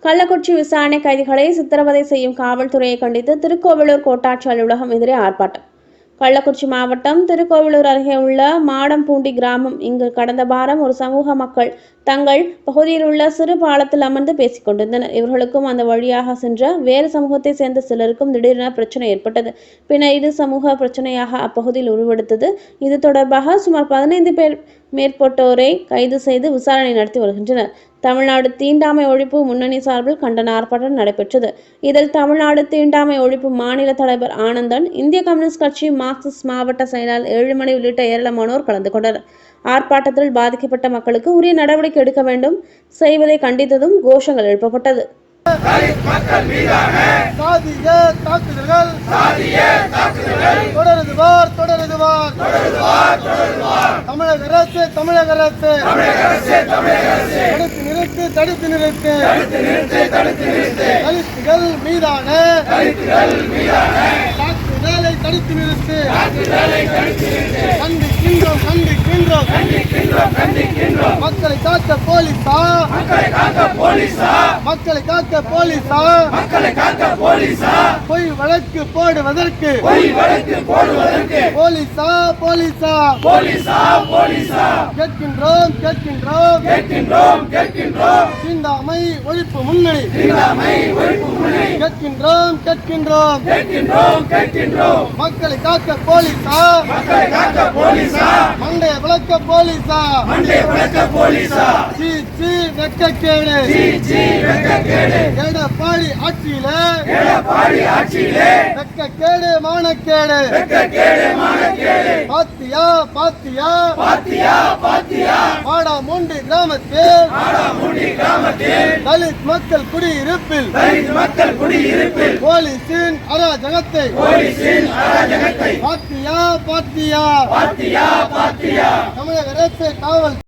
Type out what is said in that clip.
கள்ளக்குறிச்சி விசாரணை கைதிகளை சித்திரவதை செய்யும் காவல்துறையை கண்டித்து திருக்கோவிலூர் கோட்டாட்சி அலுவலகம் எதிரே ஆர்ப்பாட்டம். கள்ளக்குறிச்சி மாவட்டம் திருக்கோவிலூர் அருகே உள்ள மாடம்பூண்டி கிராமம். இங்கு கடந்த வாரம் ஒரு சமூக மக்கள் தங்கள் பகுதியில் உள்ள சிறு பாலத்தில் அமர்ந்து பேசிக் கொண்டிருந்தனர். இவர்களுக்கும் அந்த வழியாக சென்ற வேறு சமூகத்தை சேர்ந்த சிலருக்கும் திடீரென பிரச்சனை ஏற்பட்டது. பின்னர் இது சமூக பிரச்சனையாக அப்பகுதியில் உருவெடுத்தது. இது தொடர்பாக சுமார் 15 பேர் மேற்பட்டோரை கைது செய்து விசாரணை நடத்தி வருகின்றனர். தமிழ்நாடு தீண்டாமை ஒழிப்பு முன்னணி சார்பில் கண்டன ஆர்ப்பாட்டம் நடைபெற்றது. இதில் தமிழ்நாடு தீண்டாமை ஒழிப்பு மாநில தலைவர் ஆனந்தன், இந்திய கம்யூனிஸ்ட் கட்சி மார்க்சிஸ்ட் மாவட்ட செயலாளர் ஏழுமணி உள்ளிட்ட ஏராளமானோர் கலந்து கொண்டனர். ஆர்ப்பாட்டத்தில் பாதிக்கப்பட்ட மக்களுக்கு உரிய நடவடிக்கை எடுக்க வேண்டும் செய்வதை கண்டித்ததும் கோஷங்கள் எழுப்பப்பட்டது. தடுத்து நிறுத்து தலித்துகள் மீதான தாக்குதலை தடுத்து நிறுத்து. கண்டிக்கின்றோம். மக்களை காக்க போலீஸா, மக்களை காக்க போலீஸா, பொய் வழக்கு போடுவதற்கு போலீஸா. கேட்கின்றோம் தீண்டாமை ஒழிப்பு முன்னணி. கேட்கின்றோம் மக்களை காக்க போலீஸா, மண்டைய விளக்க போலீஸா. சீ வெட்கக்கேடு. எடப்பாடி ஆட்சியிலே வெட்கக்கேடு மானக்கேடு. பாத்தியா மாடம்பூண்டி கிராமத்தில் தலித் மக்கள் குடியிருப்பில் போலீசின் அராஜகத்தை பாத்தியா தமிழக அரசு காவல்